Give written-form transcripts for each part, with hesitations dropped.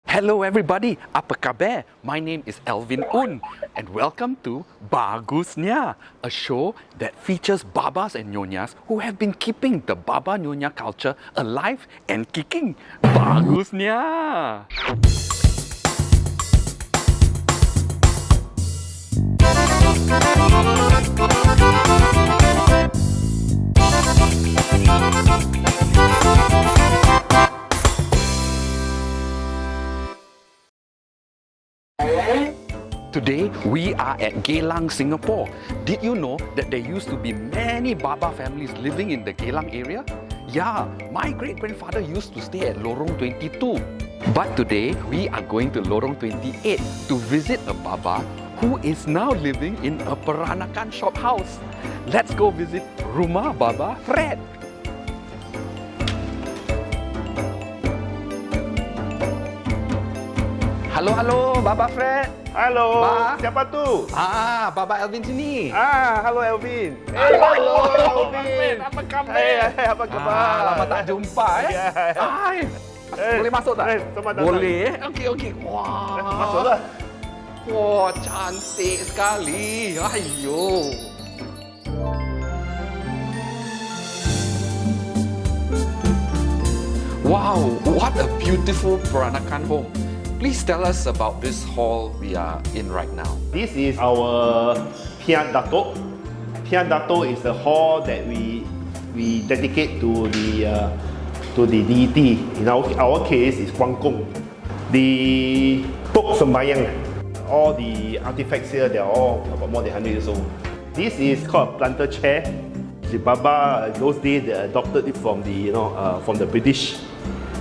Hello everybody, apa khabar? My name is Alvin and welcome to BAgusNYA, a show that features Babas and Nyonyas who have been keeping the Baba Nyonya culture alive and kicking. BAgusNYA! Today, we are at Geylang, Singapore. Did you know that there used to be many Baba families living in the Geylang area? Yeah, my great-grandfather used to stay at Lorong 22. But today, we are going to Lorong 28 to visit a Baba who is now living in a Peranakan shophouse. Let's go visit Rumah Baba Fred. Halo, Baba Fred. Halo, Ba? siapa tu? Baba Alvin sini. Halo Alvin. Halo, Alvin. apa khabar? Apa khabar? Lama tak jumpa Ya. Boleh masuk tak? Selamat datang. Boleh. Okey. Wah. Masuklah. Wah, cantik sekali. Ayo. Wow, what a beautiful Peranakan home. Please tell us about this hall we are in right now. This is our Pian Dato'. Pian Dato' is the hall that we dedicate to the deity. In our case, is Guang Gong. The Tok Sembayang. All the artifacts here, they are all about more than 100 years old. This is called a planter chair. The Baba, those days, they adopted it from the British.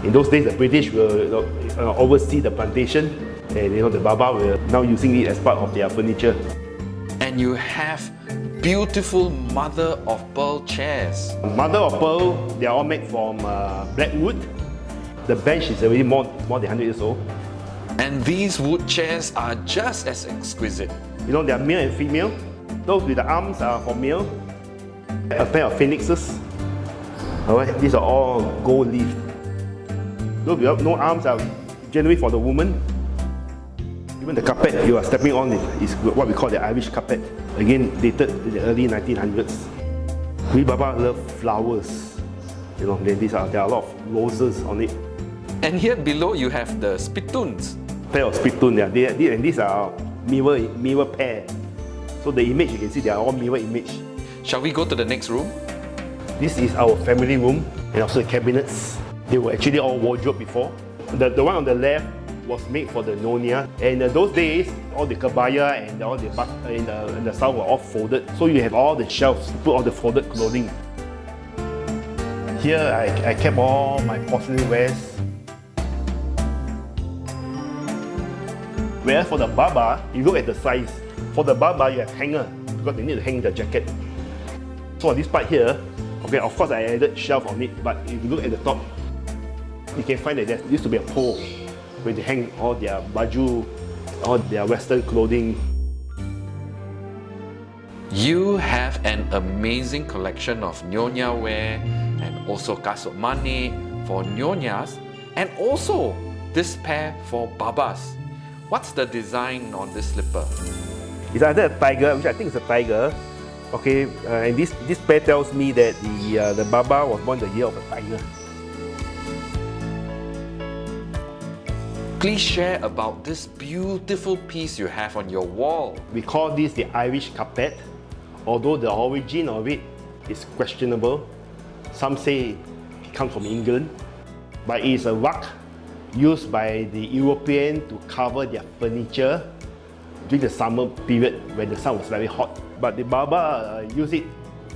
In those days, the British will oversee the plantation, and the Baba were now using it as part of their furniture. And you have beautiful mother of pearl chairs. Mother of pearl, they are all made from black wood. The bench is already more than 100 years old. And these wood chairs are just as exquisite. They are male and female. Those with the arms are for male. A pair of phoenixes. Alright, these are all gold leaf. Those without no arms are generally for the woman. Even the carpet you are stepping on is what we call the Irish carpet. Again, dated in the early 1900s. We Baba love flowers. There are a lot of roses on it. And here below you have the spittoons. Pair of spittoon, and these are mirror pair. So the image you can see, they are all mirror image. Shall we go to the next room? This is our family room, and also the cabinets. They were actually all wardrobe before. The one on the left was made for the Nyonya, and those days, all the kebaya and all the in the south were all folded. So you have all the shelves to put all the folded clothing. Here I kept all my porcelain wares. Whereas for the Baba, you look at the size. For the Baba, you have hanger because they need to hang the jacket. So on this part here, okay, of course I added shelf on it, but if you look at the top, you can find that there used to be a pole where they hang all their baju, all their Western clothing. You have an amazing collection of Nyonya wear and also kasut mane for Nyonyas and also this pair for Babas. What's the design on this slipper? It's either a tiger, which I think is a tiger. Okay, and this pair tells me that the Baba was born the year of a tiger. Please share about this beautiful piece you have on your wall. We call this the Irish carpet, although the origin of it is questionable. Some say it comes from England, but it is a rug used by the European to cover their furniture during the summer period when the sun was very hot. But the Baba use it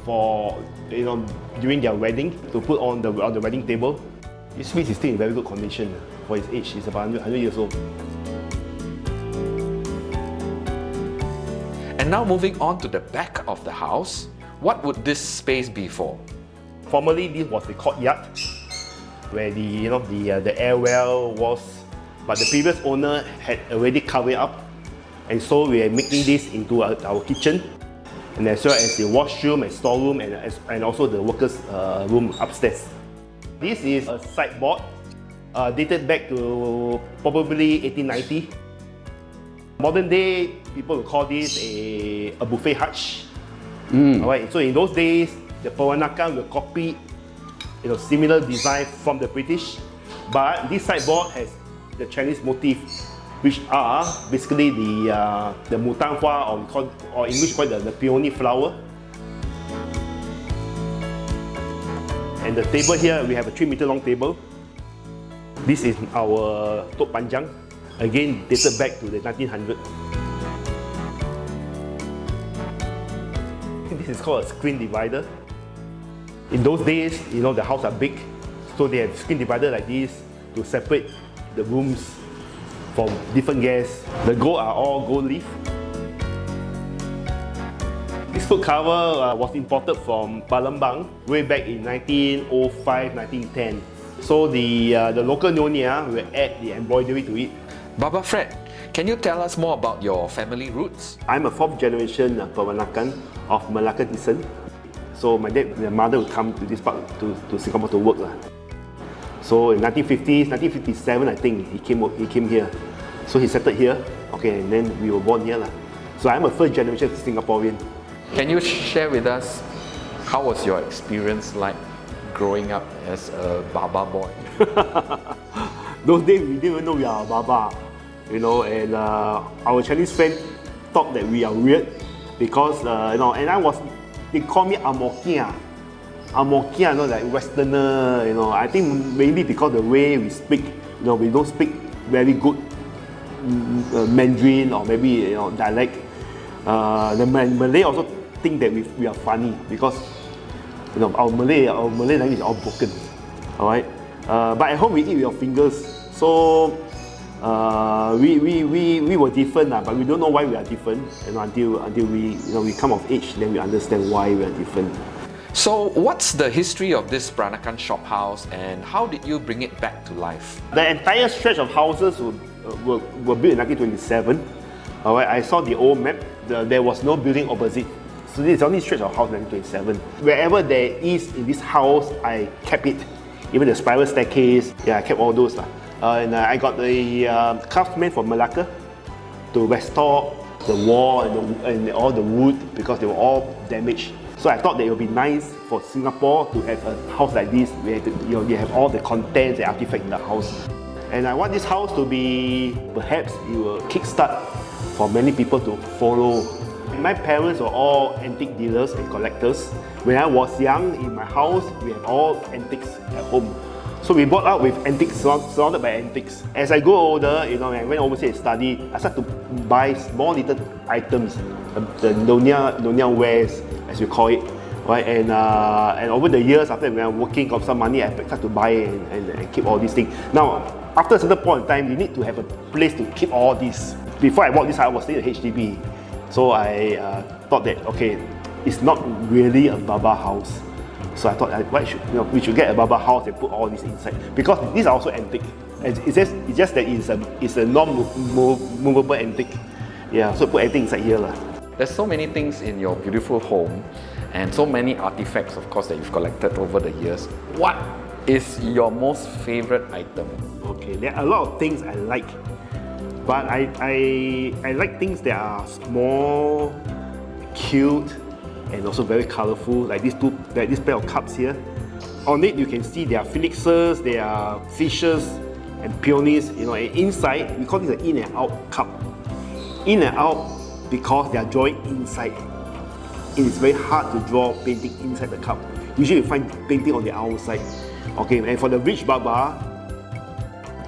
for during their wedding to put on the wedding table. This piece is still in very good condition for its age. It's about 100 years old. And now moving on to the back of the house, what would this space be for? Formerly, this was the courtyard where the air well was, but the previous owner had already covered it up, and so we are making this into our kitchen, and as well as the washroom and storeroom, and also the workers' room upstairs. This is a sideboard dated back to probably 1890. Modern day, people will call this a buffet hutch. Alright, so in those days, the Peranakan will copy similar design from the British, but this sideboard has the Chinese motif, which are basically the mutanghua, or in English called the peony flower. And the table here, we have a 3-meter long table. This is our tok panjang, again dated back to the 1900s. This is called a screen divider. In those days, the house are big, so they have screen divider like this to separate the rooms from different guests. The gold are all gold leaf. This foot cover was imported from Palembang way back in 1905, 1910. So the local Nyonya will add the embroidery to it. Baba Fred, can you tell us more about your family roots? I'm a 4th generation Peranakan of Malacca descent. So my mother would come to this part to Singapore to work. So in 1950s, 1957 I think, he came here. So he settled here, okay, and then we were born here. So I'm a 1st generation Singaporean. Can you share with us how was your experience like growing up as a Baba boy? Those days we didn't even know we are a Baba, and our Chinese friends thought that we are weird because, and they call me Amokia, like Westerner, I think mainly because the way we speak, we don't speak very good Mandarin or maybe dialect. The Malay also think that we are funny because our Malay language is all broken. Alright, but at home we eat with our fingers, so we were different, but we don't know why we are different. Until we come of age, then we understand why we are different. So what's the history of this Peranakan shophouse and how did you bring it back to life? The entire stretch of houses were built in 1927. Alright, I saw the old map. There was no building opposite. So this is the only stretch of house in 1927. Wherever there is in this house, I kept it. Even the spiral staircase, I kept all those. And I got the craftsmen from Malacca to restore the wall and all the wood because they were all damaged. So I thought that it would be nice for Singapore to have a house like this where you have all the contents and artifacts in the house. And I want this house to be, perhaps it will kickstart for many people to follow. My parents were all antique dealers and collectors. When I was young, in my house, we have all antiques at home. So we brought up with antiques, surrounded by antiques. As I grew older, and I went overseas to study, I started to buy small little items, the Nyonya wares, as you call it, right? And over the years, after when I'm working, got some money, I started to buy and keep all these things. Now, after a certain point in time, you need to have a place to keep all this. Before I bought this house, I was staying at HDB. So I thought that, okay, it's not really a Baba house. So I thought we should get a Baba house and put all this inside. Because these are also antique. It's just that it's a non-movable antique. Yeah, so put everything inside here. There's so many things in your beautiful home and so many artifacts, of course, that you've collected over the years. What is your most favorite item? Okay, there are a lot of things I like. But I like things that are small, cute, and also very colorful, like this pair of cups here. On it you can see there are phoenixes, there are fishes and peonies, and inside we call this an in and out cup. In and out because they are drawing inside. It is very hard to draw painting inside the cup. Usually you find painting on the outside. Okay, and for the rich Baba,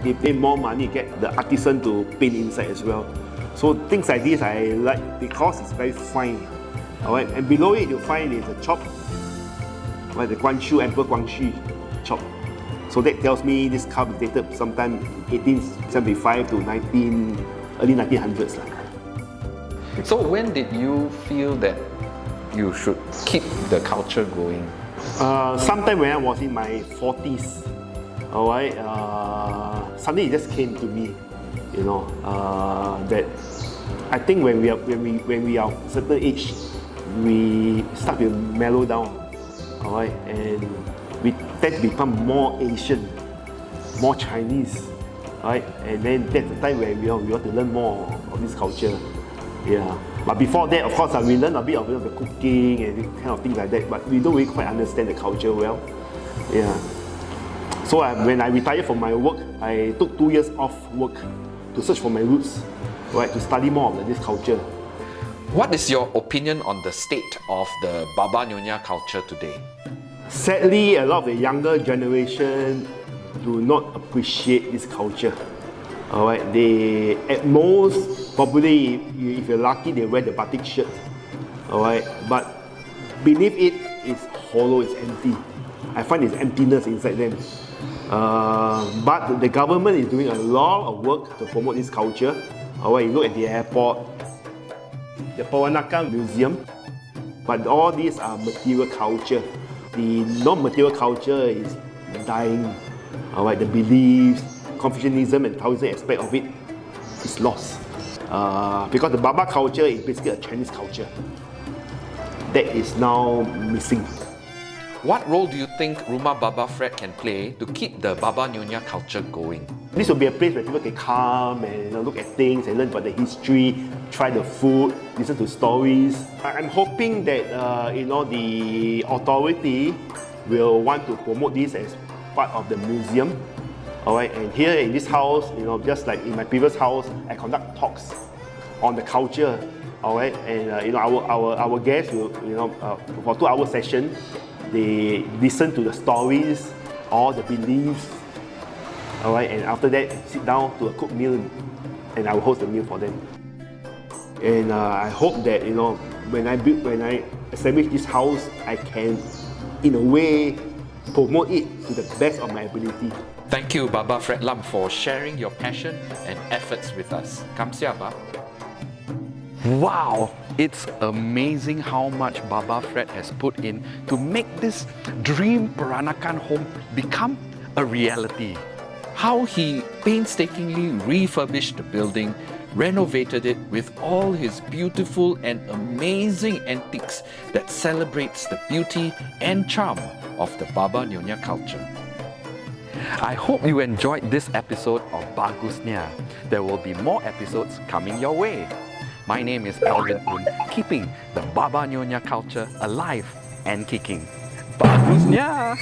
they pay more money to get the artisan to paint inside as well. So things like this I like because it's very fine. Alright, and below it you'll find is a chop, right, the Guangxu Emperor Guangxu chop. So that tells me this cup is dated sometime 1875 to early 1900s. So when did you feel that you should keep the culture going? Sometime when I was in my 40s. Alright, something just came to me, that I think when we are a certain age, we start to mellow down, alright, and we tend to become more Asian. more Chinese, right? And then that's the time where we want to learn more of this culture. Yeah. But before that, of course, we learn a bit of the cooking and kind of things like that, but we don't really quite understand the culture well. Yeah. So when I retired from my work, I took 2 years off work to search for my roots, right? To study more of this culture. What is your opinion on the state of the Baba Nyonya culture today? Sadly, a lot of the younger generation do not appreciate this culture. Alright, they at most probably if you're lucky they wear the batik shirt. Alright, but beneath it is hollow, it's empty. I find there's emptiness inside them. But the government is doing a lot of work to promote this culture. Alright, you look at the airport, the Peranakan museum, but all these are material culture. The non-material culture is dying. Alright, the beliefs, Confucianism and Taoism aspect of it is lost. Because the Baba culture is basically a Chinese culture that is now missing. What role do you think Rumah Baba Fred can play to keep the Baba Nyonya culture going? This will be a place where people can come and look at things and learn about the history, try the food, listen to stories. I'm hoping that the authority will want to promote this as part of the museum. Alright, and here in this house, just like in my previous house, I conduct talks on the culture. Alright, and our guests will, for 2-hour session, they listen to the stories, all the beliefs. Alright, and after that, sit down to a cooked meal, and I will host the meal for them. And I hope that when I establish this house, I can, in a way, promote it to the best of my ability. Thank you, Baba Fred Lam, for sharing your passion and efforts with us. Kamsia, Ba. Wow! It's amazing how much Baba Fred has put in to make this dream Peranakan home become a reality. How he painstakingly refurbished the building, renovated it with all his beautiful and amazing antiques that celebrates the beauty and charm of the Baba Nyonya culture. I hope you enjoyed this episode of BAgusNYA. There will be more episodes coming your way. My name is Alvin, keeping the Baba Nyonya culture alive and kicking. BAgusNYA!